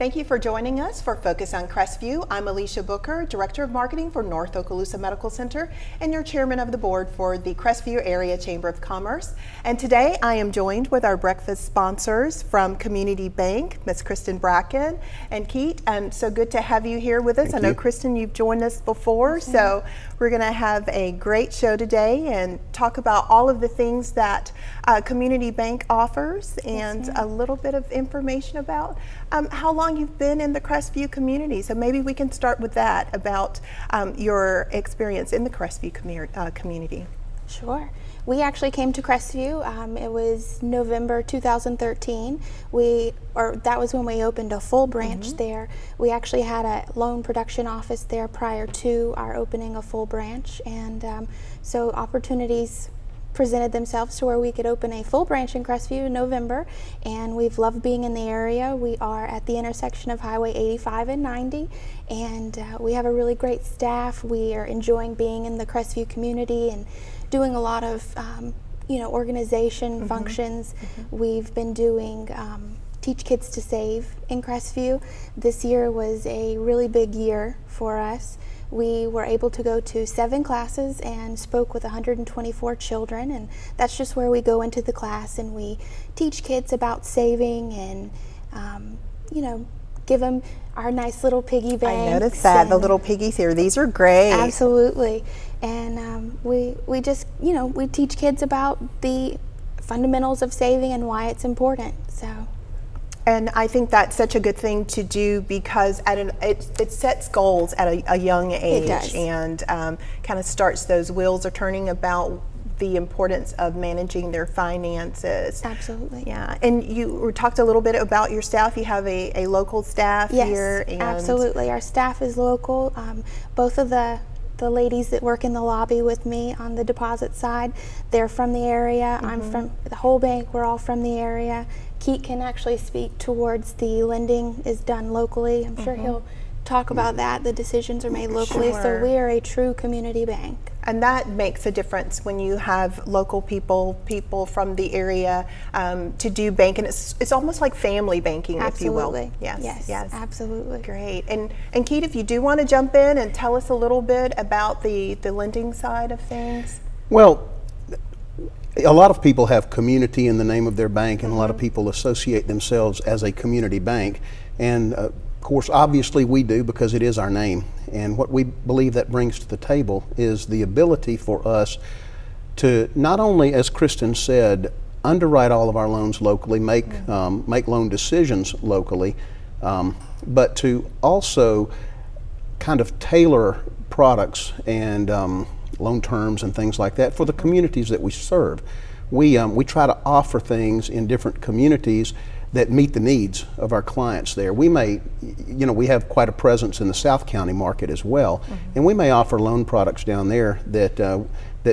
Thank you for joining us for Focus on Crestview. I'm Alicia Booker, Director of Marketing for North Okaloosa Medical Center and your Chairman of the Board for the Crestview Area Chamber of Commerce. And today I am joined with our breakfast sponsors from Community Bank, Ms. Kristen Bracken and Keith. And so good to have you here with us. Thank I know, you. Kristen, you've joined us before, so we're going to have a great show today and talk about all of the things that Community Bank offers and a little bit of information about how long you've been in the Crestview community. So maybe we can start with that, about your experience in the Crestview community. Sure. We actually came to Crestview. It was November 2013. That was when we opened a full branch there. We actually had a loan production office there prior to our opening a full branch, and so opportunities presented themselves to where we could open a full branch in Crestview in November, and we've loved being in the area. We are at the intersection of Highway 85 and 90, and we have a really great staff. We are enjoying being in the Crestview community and doing a lot of organization functions. We've been doing Teach Kids to Save in Crestview. This year was a really big year for us. We were able to go to 7 classes and spoke with 124 children, and that's just where we go into the class and we teach kids about saving and give them our nice little piggy banks. I noticed that, the little piggies here. These are great. Absolutely. And we just, we teach kids about the fundamentals of saving and why it's important. So. And I think that's such a good thing to do because it sets goals at a young age. It does. And kind of starts those wheels are turning about the importance of managing their finances. Absolutely. Yeah. And you talked a little bit about your staff. You have a local staff here. Yes, And absolutely. Our staff is local. Both of the ladies that work in the lobby with me on the deposit side, they're from the area. I'm from the whole bank. We're all from the area. Keith can actually speak towards the lending is done locally. I'm sure he'll talk about that. The decisions are made locally. Sure. So we are a true community bank. And that makes a difference when you have local people from the area to do banking. It's almost like family banking, Absolutely. if you will. Yes, absolutely. Great. And Keith, if you do want to jump in and tell us a little bit about the lending side of things. Well, a lot of people have community in the name of their bank, and a lot of people associate themselves as a community bank. And of course, obviously we do, because it is our name. And what we believe that brings to the table is the ability for us to not only, as Kristen said, underwrite all of our loans locally, make loan decisions locally, but to also kind of tailor products and loan terms and things like that for the communities that we serve. We try to offer things in different communities that meet the needs of our clients there. We may, we have quite a presence in the South County market as well, and we may offer loan products down there that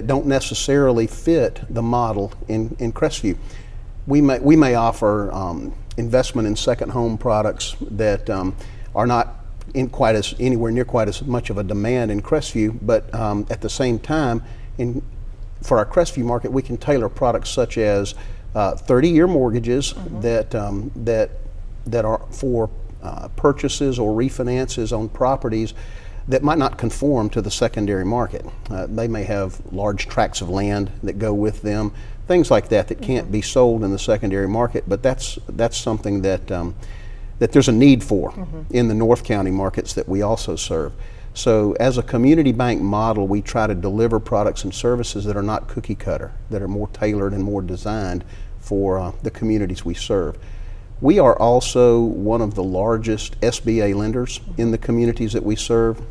don't necessarily fit the model in Crestview. We may offer investment in second home products that are not anywhere near quite as much of a demand in Crestview, but at the same time, for our Crestview market, we can tailor products such as 30-year mortgages that are for purchases or refinances on properties that might not conform to the secondary market. They may have large tracts of land that go with them, things like that can't be sold in the secondary market, but that's something that there's a need for in the North County markets that we also serve. So as a community bank model, we try to deliver products and services that are not cookie cutter, that are more tailored and more designed for the communities we serve. We are also one of the largest SBA lenders in the communities that we serve.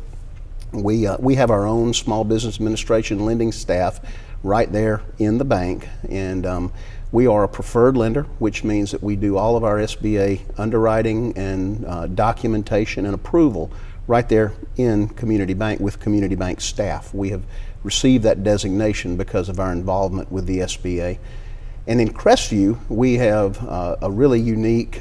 We have our own small business administration lending staff right there in the bank, and we are a preferred lender, which means that we do all of our SBA underwriting and documentation and approval right there in Community Bank with Community Bank staff. We have received that designation because of our involvement with the SBA. And in Crestview, we have a really unique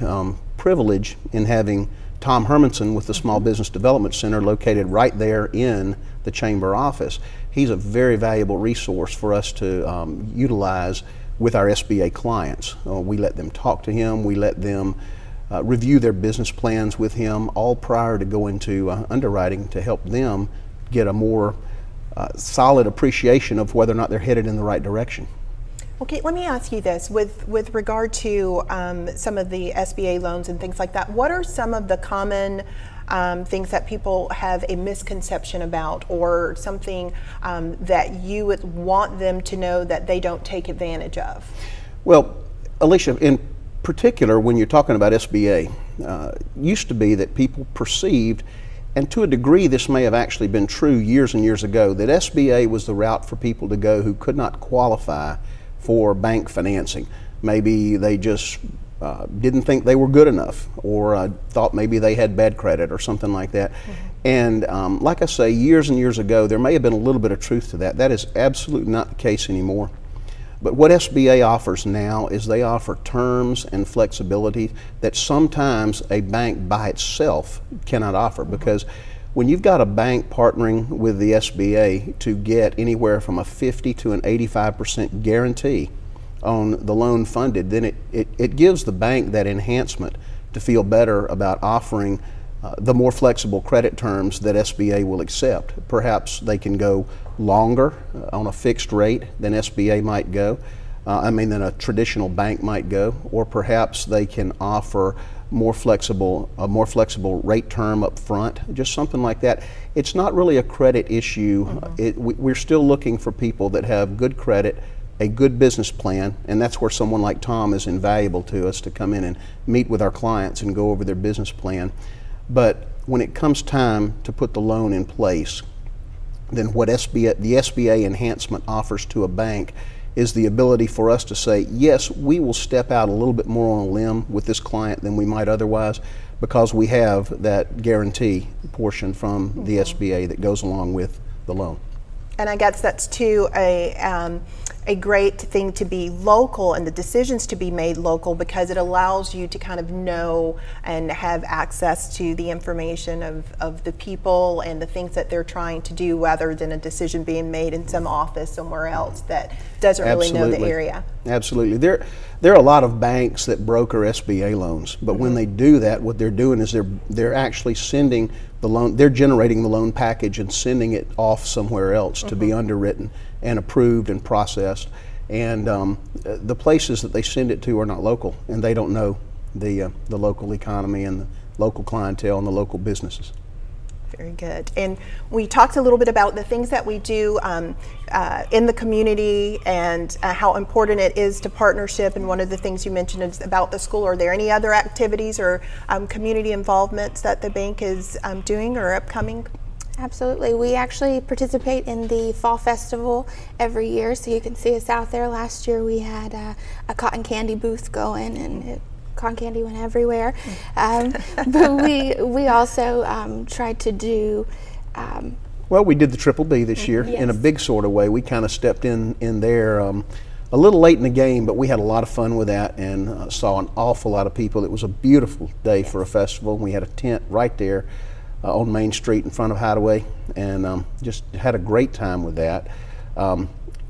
privilege in having Tom Hermanson with the Small Business Development Center located right there in the chamber office. He's a very valuable resource for us to utilize with our SBA clients. We let them talk to him, we let them review their business plans with him, all prior to going to underwriting, to help them get a more solid appreciation of whether or not they're headed in the right direction. Okay, let me ask you this. With regard to some of the SBA loans and things like that, what are some of the common things that people have a misconception about, or something that you would want them to know that they don't take advantage of? Well, Alicia, in particular, when you're talking about SBA, used to be that people perceived, and to a degree this may have actually been true years and years ago, that SBA was the route for people to go who could not qualify for bank financing. Maybe they just didn't think they were good enough, or thought maybe they had bad credit or something like that. And like I say, years and years ago, there may have been a little bit of truth to that. That is absolutely not the case anymore. But what SBA offers now is they offer terms and flexibility that sometimes a bank by itself cannot offer, because when you've got a bank partnering with the SBA to get anywhere from a 50 to an 85% guarantee on the loan funded, then it gives the bank that enhancement to feel better about offering the more flexible credit terms that SBA will accept. Perhaps they can go longer on a fixed rate than SBA might go, than a traditional bank might go, or perhaps they can offer a more flexible rate term up front, just something like that. It's not really a credit issue. We're still looking for people that have good credit, a good business plan, and that's where someone like Tom is invaluable to us, to come in and meet with our clients and go over their business plan. But when it comes time to put the loan in place, then what the SBA enhancement offers to a bank is the ability for us to say, yes, we will step out a little bit more on a limb with this client than we might otherwise, because we have that guarantee portion from the SBA that goes along with the loan. And I guess that's too a great thing to be local, and the decisions to be made local, because it allows you to kind of know and have access to the information of the people and the things that they're trying to do, rather than a decision being made in some office somewhere else that doesn't really know the area. Absolutely. There are a lot of banks that broker SBA loans, but when they do that, what they're doing is they're actually sending the loan, they're generating the loan package and sending it off somewhere else to be underwritten and approved and processed. And the places that they send it to are not local, and they don't know the local economy and the local clientele and the local businesses. Very good. And we talked a little bit about the things that we do in the community, and how important it is to partnership. And one of the things you mentioned is about the school. Are there any other activities or community involvements that the bank is doing or upcoming? Absolutely. We actually participate in the Fall Festival every year, so you can see us out there. Last year we had a cotton candy booth going, and cotton candy went everywhere. But we also tried to do... Well, we did the Triple B this year in a big sort of way. We kind of stepped in there a little late in the game, but we had a lot of fun with that, and saw an awful lot of people. It was a beautiful day for a festival. We had a tent right there on Main Street in front of Hideaway, and just had a great time with that.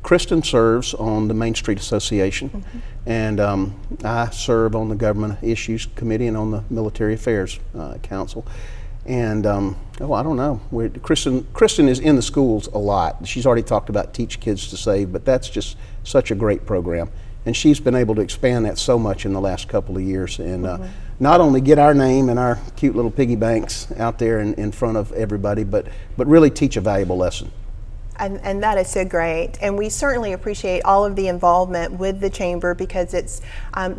Kristen serves on the Main Street Association, and I serve on the Government Issues Committee and on the Military Affairs Council. And I don't know, Kristen is in the schools a lot. She's already talked about Teach Kids to Save, but that's just such a great program. And she's been able to expand that so much in the last couple of years, and not only get our name and our cute little piggy banks out there in front of everybody, but really teach a valuable lesson. And that is so great. And we certainly appreciate all of the involvement with the Chamber, because it's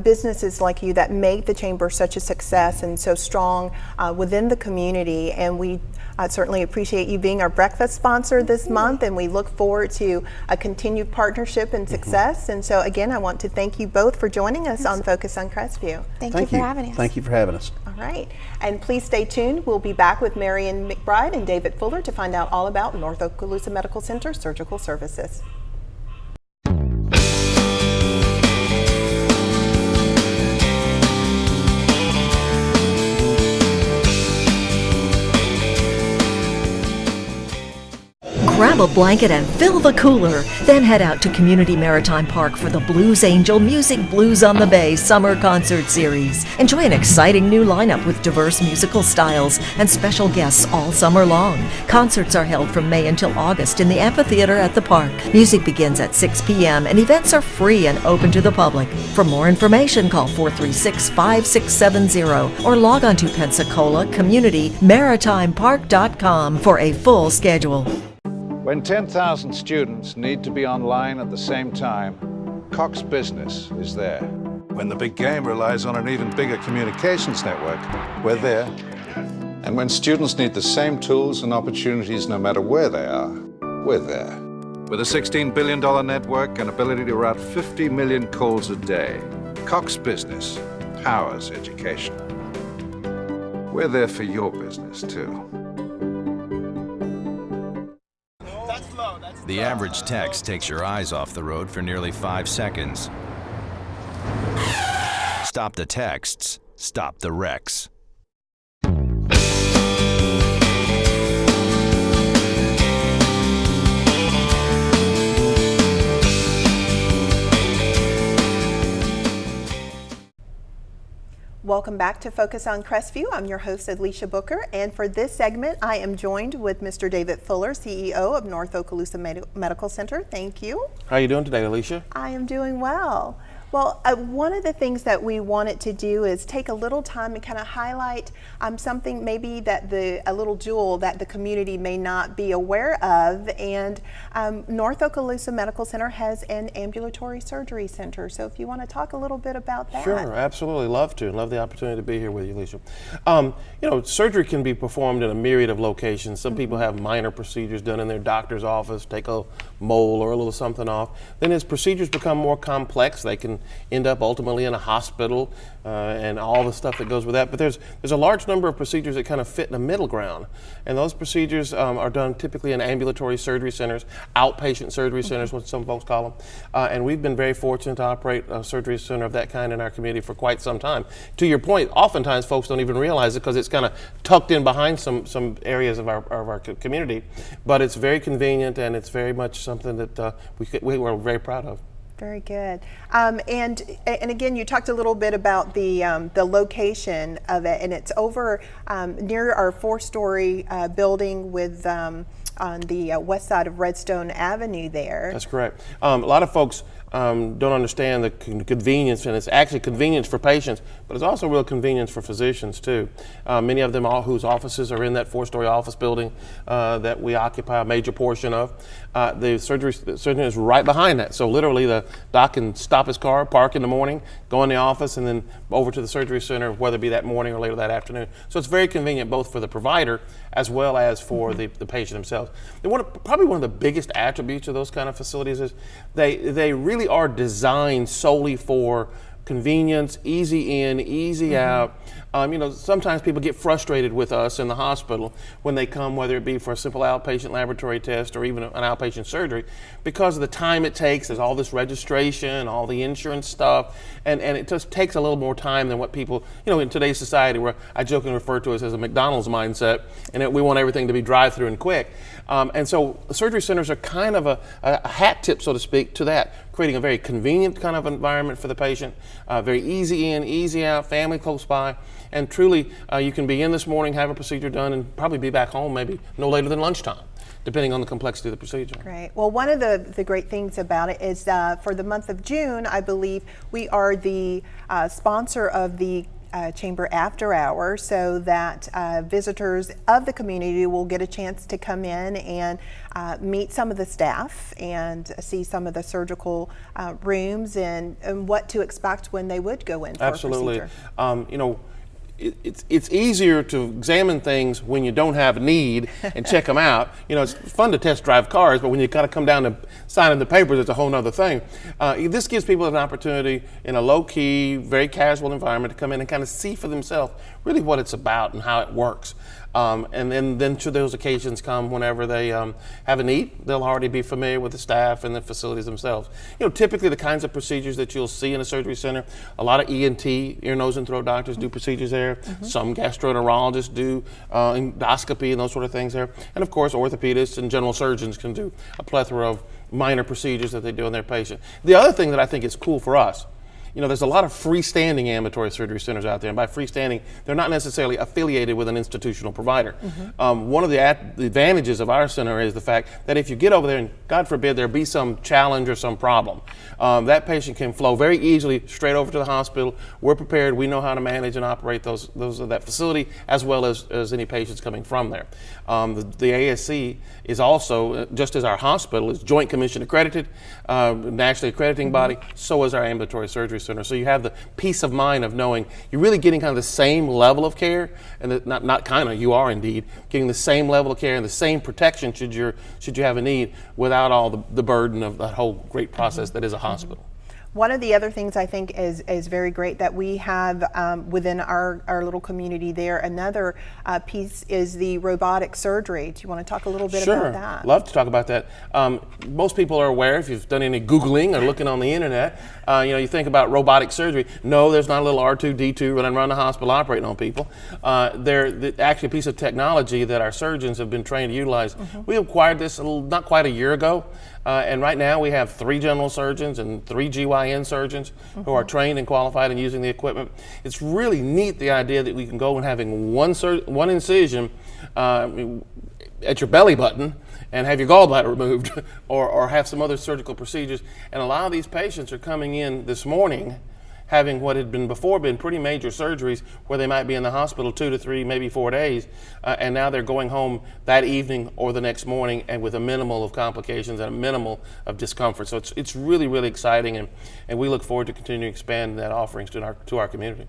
businesses like you that make the Chamber such a success and so strong within the community. And we certainly appreciate you being our breakfast sponsor this month, and we look forward to a continued partnership and success. And so again, I want to thank you both for joining us on Focus on Crestview. Thank you for having us. Thank you for having us. All right. And please stay tuned. We'll be back with Marion McBride and David Fuller to find out all about North Okaloosa Medical Center Surgical Services. grab a blanket and fill the cooler. Then head out to Community Maritime Park for the Blues Angel Music Blues on the Bay Summer Concert Series. Enjoy an exciting new lineup with diverse musical styles and special guests all summer long. Concerts are held from May until August in the amphitheater at the park. Music begins at 6 p.m. and events are free and open to the public. For more information, call 436-5670 or log on to Pensacola Community Maritimepark.com for a full schedule. When 10,000 students need to be online at the same time, Cox Business is there. When the big game relies on an even bigger communications network, we're there. And when students need the same tools and opportunities no matter where they are, we're there. With a $16 billion network and ability to route 50 million calls a day, Cox Business powers education. We're there for your business, too. The average text takes your eyes off the road for nearly 5 seconds. Stop the texts, stop the wrecks. Welcome back to Focus on Crestview. I'm your host, Alicia Booker, and for this segment, I am joined with Mr. David Fuller, CEO of North Okaloosa Medical Center. Thank you. How are you doing today, Alicia? I am doing well. Well, one of the things that we wanted to do is take a little time and kind of highlight something maybe that a little jewel that the community may not be aware of. And North Okaloosa Medical Center has an ambulatory surgery center. So if you want to talk a little bit about that. Sure, absolutely. Love to. Love the opportunity to be here with you, Alicia. Surgery can be performed in a myriad of locations. Some people have minor procedures done in their doctor's office, take a mole or a little something off. Then as procedures become more complex, they can end up ultimately in a hospital and all the stuff that goes with that. But there's a large number of procedures that kind of fit in the middle ground. And those procedures are done typically in ambulatory surgery centers, outpatient surgery centers, what some folks call them. And we've been very fortunate to operate a surgery center of that kind in our community for quite some time. To your point, oftentimes folks don't even realize it because it's kind of tucked in behind some areas of our community. But it's very convenient and it's very much something that we're very proud of. Very good. And again, you talked a little bit about the location of it, and it's over near our 4-story building with on the west side of Redstone Avenue there. That's correct. A lot of folks don't understand the convenience, and it's actually convenience for patients, but it's also real convenience for physicians too. Many of them whose offices are in that 4-story office building that we occupy a major portion of. The surgery center is right behind that, so literally the doc can stop his car, park in the morning, go in the office, and then over to the surgery center, whether it be that morning or later that afternoon. So it's very convenient both for the provider as well as for the patient themselves. And probably one of the biggest attributes of those kind of facilities is they really are designed solely for convenience, easy in, easy out. Sometimes people get frustrated with us in the hospital when they come, whether it be for a simple outpatient laboratory test or even an outpatient surgery, because of the time it takes. There's all this registration, all the insurance stuff, and it just takes a little more time than what people, in today's society, where I jokingly refer to it as a McDonald's mindset, and we want everything to be drive-through and quick. And so surgery centers are kind of a hat tip, so to speak, to that, creating a very convenient kind of environment for the patient, very easy in, easy out, family close by, and truly you can be in this morning, have a procedure done, and probably be back home maybe no later than lunchtime, depending on the complexity of the procedure. Great. Well, one of the great things about it is for the month of June, I believe we are the sponsor of the Chamber After Hours, so that visitors of the community will get a chance to come in and meet some of the staff and see some of the surgical rooms and what to expect when they would go in for Absolutely. a procedure. It's easier to examine things when you don't have a need and check them out. It's fun to test drive cars, but when you got to come down to signing the papers, it's a whole nother thing. This gives people an opportunity in a low-key, very casual environment to come in and kind of see for themselves really what it's about and how it works. And then should those occasions come whenever they have a need, they'll already be familiar with the staff and the facilities themselves. Typically the kinds of procedures that you'll see in a surgery center, a lot of ENT, ear, nose, and throat doctors do procedures there. there. Some gastroenterologists do endoscopy and those sort of things there. And of course, orthopedists and general surgeons can do a plethora of minor procedures that they do on their patient. The other thing that I think is cool for us, there's a lot of freestanding ambulatory surgery centers out there, and by freestanding, they're not necessarily affiliated with an institutional provider. One of the advantages of our center is the fact that if you get over there and, God forbid, there be some challenge or some problem, that patient can flow very easily straight over to the hospital. We're prepared. We know how to manage and operate that facility, as well as any patients coming from there. The ASC is also, just as our hospital is Joint Commission accredited, nationally accrediting body, so is our ambulatory surgery center. So you have the peace of mind of knowing you're really getting kind of the same level of care, and you are indeed getting the same level of care and the same protection should you have a need, without all the burden of that whole great process that is a hospital. One of the other things I think is very great that we have within our little community there, another piece is the robotic surgery. Do you want to talk a little bit about that? Sure, love to talk about that. Most people are aware, if you've done any Googling or looking on the internet, you think about robotic surgery. No, there's not a little R2-D2 running around the hospital operating on people. They're actually a piece of technology that our surgeons have been trained to utilize. We acquired this not quite a year ago. And right now we have 3 general surgeons and 3 GYN surgeons who are trained and qualified in using the equipment. It's really neat, the idea that we can go and having one incision at your belly button and have your gallbladder removed or have some other surgical procedures. And a lot of these patients are coming in this morning having what had been pretty major surgeries where they might be in the hospital 2 to 3, maybe 4 days, and now they're going home that evening or the next morning, and with a minimal of complications and a minimal of discomfort. So it's really, really exciting, and we look forward to continuing to expand that offerings to our community.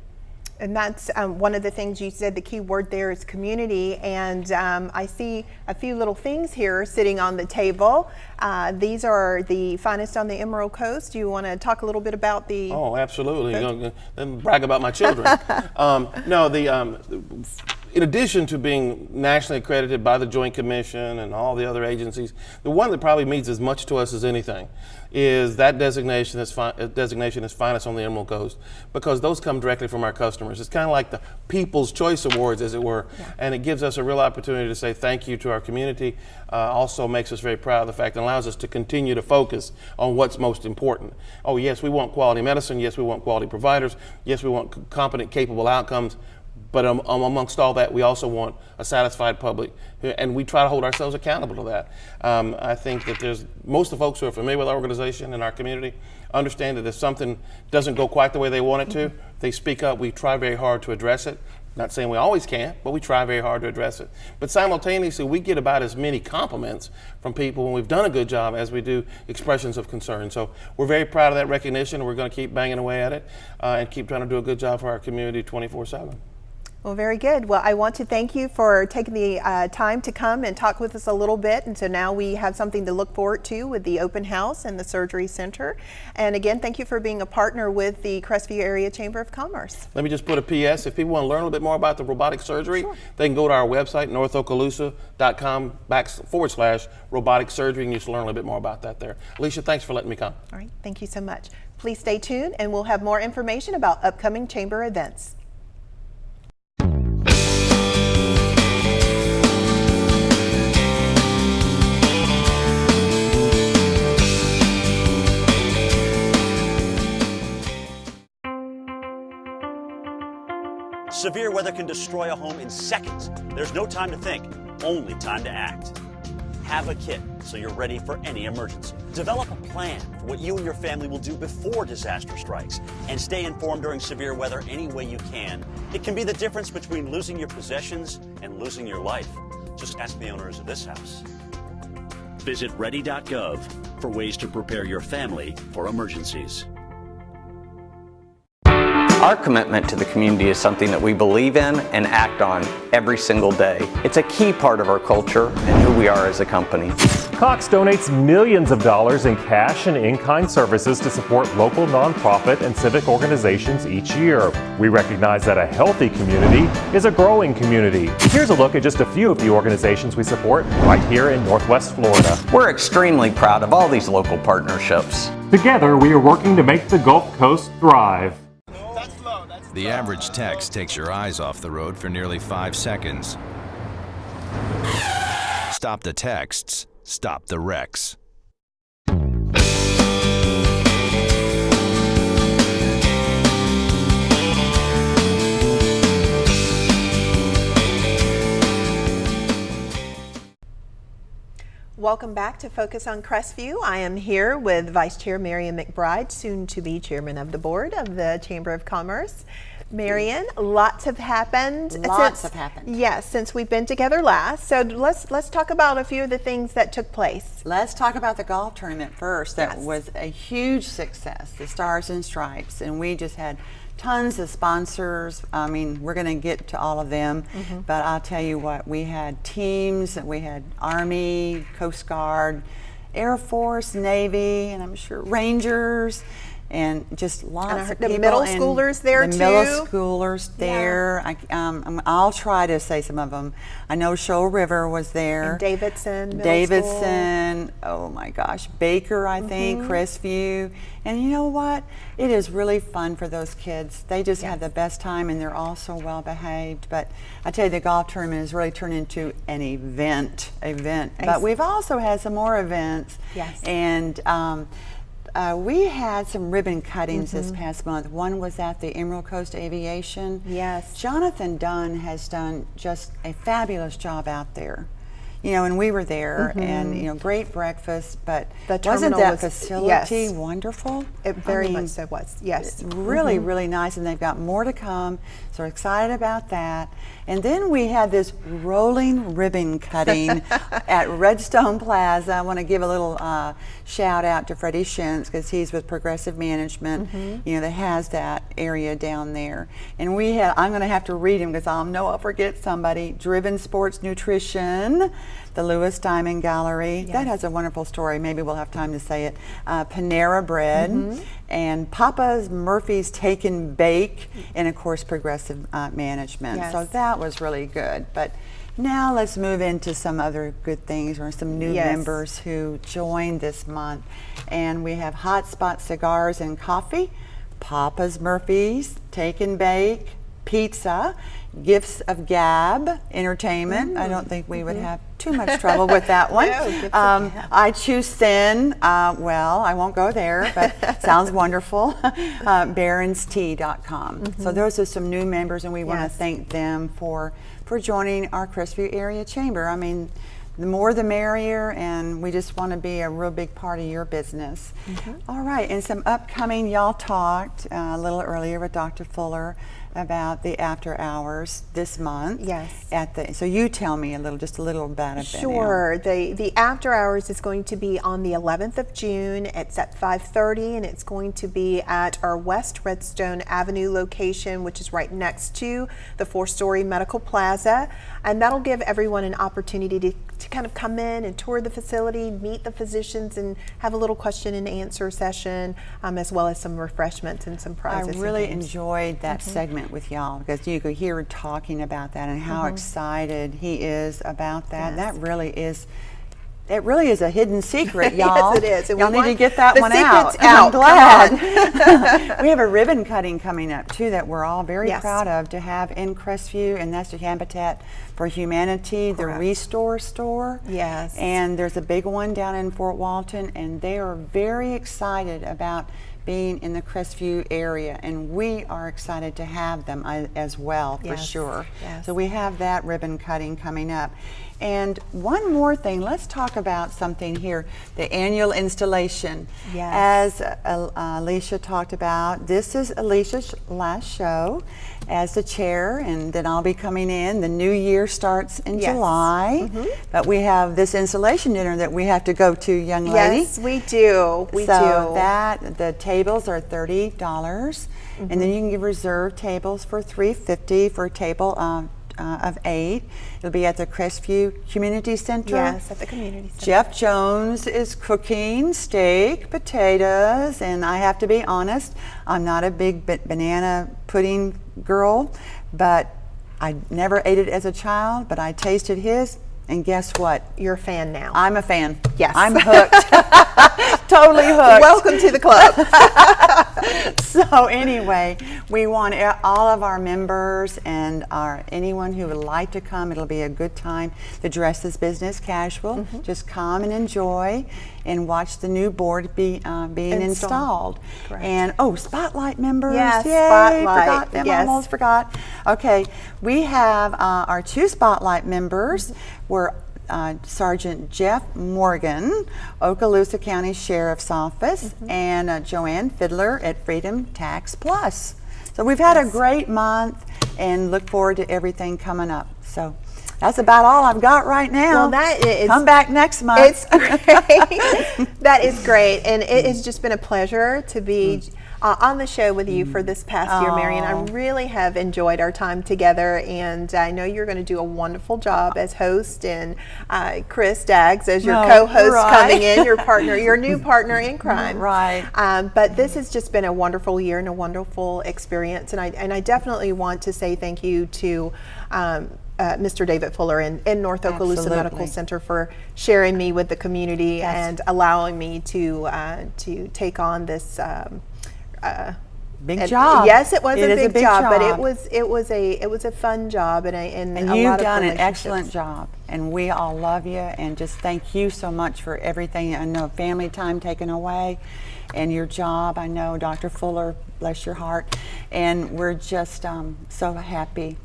And that's one of the things you said, the key word there is community, and I see a few little things here sitting on the table. These are the finest on the Emerald Coast. Do you want to talk a little bit about the... Oh, absolutely. Then brag about my children. In addition to being nationally accredited by the Joint Commission and all the other agencies, the one that probably means as much to us as anything is that designation as finest on the Emerald Coast, because those come directly from our customers. It's kind of like the People's Choice Awards, as it were, and it gives us a real opportunity to say thank you to our community. Also makes us very proud of the fact and allows us to continue to focus on what's most important. Oh yes, we want quality medicine. Yes, we want quality providers. Yes, we want competent, capable outcomes. But amongst all that, we also want a satisfied public, and we try to hold ourselves accountable to that. I think that most of the folks who are familiar with our organization and our community understand that if something doesn't go quite the way they want it to, they speak up. We try very hard to address it. Not saying we always can, but we try very hard to address it. But simultaneously, we get about as many compliments from people when we've done a good job as we do expressions of concern. So we're very proud of that recognition, and we're going to keep banging away at it and keep trying to do a good job for our community 24/7. Well, very good. Well, I want to thank you for taking the time to come and talk with us a little bit. And so now we have something to look forward to with the open house and the surgery center. And again, thank you for being a partner with the Crestview Area Chamber of Commerce. Let me just put a PS. If people want to learn a little bit more about the robotic surgery, they can go to our website, northokaloosa.com/robotic surgery, and you can learn a little bit more about that there. Alicia, thanks for letting me come. All right. Thank you so much. Please stay tuned, and we'll have more information about upcoming chamber events. Severe weather can destroy a home in seconds. There's no time to think, only time to act. Have a kit so you're ready for any emergency. Develop a plan for what you and your family will do before disaster strikes, and stay informed during severe weather any way you can. It can be the difference between losing your possessions and losing your life. Just ask the owners of this house. Visit ready.gov for ways to prepare your family for emergencies. Our commitment to the community is something that we believe in and act on every single day. It's a key part of our culture and who we are as a company. Cox donates millions of dollars in cash and in-kind services to support local nonprofit and civic organizations each year. We recognize that a healthy community is a growing community. Here's a look at just a few of the organizations we support right here in Northwest Florida. We're extremely proud of all these local partnerships. Together, we are working to make the Gulf Coast thrive. That's low. That's The average text takes your eyes off the road for nearly 5 seconds. Stop the texts, stop the wrecks. Welcome back to Focus on Crestview. I am here with Vice Chair Marion McBride, soon to be Chairman of the Board of the Chamber of Commerce. Marion, lots have happened. Lots have happened. Yes, since we've been together last. So let's talk about a few of the things that took place. Let's talk about the golf tournament first. That Yes. was a huge success, the Stars and Stripes, and we just had tons of sponsors. I mean, we're going to get to all of them, but I'll tell you what, we had teams, we had Army, Coast Guard, Air Force, Navy, and I'm sure Rangers, and just lots of the people. middle and schoolers there the too. middle schoolers there. I'll try to say some of them. I know Shoal River was there. And Davidson Middle Davidson, oh my gosh, Baker, I think, Crestview. And you know what? It is really fun for those kids. They just have the best time, and they're all so well behaved. But I tell you, the golf tournament has really turned into an event. But we've also had some more events. Yes. And we had some ribbon cuttings this past month. One was at the Emerald Coast Aviation. Yes. Jonathan Dunn has done just a fabulous job out there. You know, and we were there, and you know, great breakfast. But The wasn't terminal that was- facility yes. wonderful? It very I mean, much so was. Yes. really, really nice, and they've got more to come. So we're excited about that. And then we had this rolling ribbon cutting at Redstone Plaza. I want to give a little shout out to Freddie Shintz, because he's with Progressive Management, you know, that has that area down there. And we had, I'm going to have to read him because I'll know I'll forget somebody, Driven Sports Nutrition, the Lewis Diamond Gallery. That has a wonderful story. Maybe we'll have time to say it. Panera Bread, and Papa's Murphy's Take and Bake, and of course Progressive Management. Yes. So that was really good. But now let's move into some other good things, or some new members who joined this month. And we have Hot Spot Cigars and Coffee, Papa's Murphy's Take and Bake, Pizza, Gifts of Gab Entertainment. I don't think we would have too much trouble with that one. No, Gifts of Gab. I Choose Thin. Well, I won't go there, but sounds wonderful. baronstea.com. So those are some new members, and we want to thank them for joining our Crestview Area Chamber. I mean, the more the merrier, and we just want to be a real big part of your business. All right, and some upcoming, y'all talked a little earlier with Dr. Fuller about the after hours this month. Yes. So you tell me just a little about it. Sure. The after hours is going to be on the 11th of June. It's at 5:30, and it's going to be at our West Redstone Avenue location, which is right next to the 4-story Medical Plaza. And that'll give everyone an opportunity to kind of come in and tour the facility, meet the physicians, and have a little question and answer session, as well as some refreshments and some prizes. I really enjoyed that segment with y'all, because you could hear her talking about that and how excited he is about that. That really is. It really is a hidden secret, y'all. Yes, it is. And y'all we need to want get that the one secrets out. out. I'm glad. We have a ribbon cutting coming up too that we're all very proud of to have in Crestview, and that's the Habitat for Humanity, the Restore Store. Yes. And there's a big one down in Fort Walton, and they are very excited about being in the Crestview area, and we are excited to have them as well, for sure. Yes. So we have that ribbon cutting coming up. And one more thing, let's talk about something here, the annual installation. Yes. As Alicia talked about, this is Alicia's last show as the chair, and then I'll be coming in. The new year starts in July, but we have this installation dinner that we have to go to, young lady. Yes, we do. We do. The tables are $30, and then you can reserve tables for $3.50 for a table of 8. It'll be at the Crestview Community Center. Yes, at the Community Center. Jeff Jones is cooking steak, potatoes, and I have to be honest, I'm not a big banana pudding girl, but I never ate it as a child, but I tasted his, and guess what? You're a fan now. I'm a fan. Yes. I'm hooked. Totally hooked. Welcome to the club. So anyway, we want all of our members and anyone who would like to come. It'll be a good time. The dress is business casual. Just come and enjoy and watch the new board being installed. Correct. And Spotlight members. Yes, Yay, Spotlight. forgot them, Yes. almost forgot. Okay, we have our 2 Spotlight members. We're Sergeant Jeff Morgan, Okaloosa County Sheriff's Office, and Joanne Fiddler at Freedom Tax Plus. So we've had a great month and look forward to everything coming up. So that's about all I've got right now. Well, that is. Come back next month. It's great. That is great, and it has just been a pleasure to be on the show with you for this past year, Marion. I really have enjoyed our time together, and I know you're going to do a wonderful job as host, and Chris Daggs as your co-host coming in, your partner, your new partner in crime. Right. But this has just been a wonderful year and a wonderful experience, and I definitely want to say thank you to Mr. David Fuller in North Okaloosa Medical Center for sharing me with the community and allowing me to take on this big job. Yes, it was a big job, but it it was a fun job and a you've lot of done an relationships. excellent job, and we all love you, and just thank you so much for everything. I know family time taken away, and your job. I know Dr. Fuller, bless your heart, and we're just so happy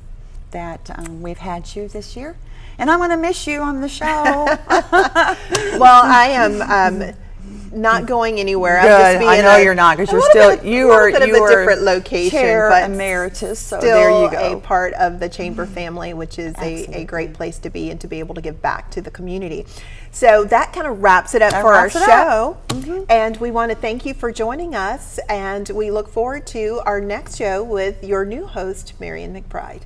that we've had you this year, and I'm going to miss you on the show. Well, I am not going anywhere. Good. I'm just being I know you're not, because you're still you are a different location, chair but emeritus. So still there you go. a part of the Chamber family, which is a great place to be and to be able to give back to the community. So that kind of wraps it up for our show. And we want to thank you for joining us, and we look forward to our next show with your new host, Marion McBride.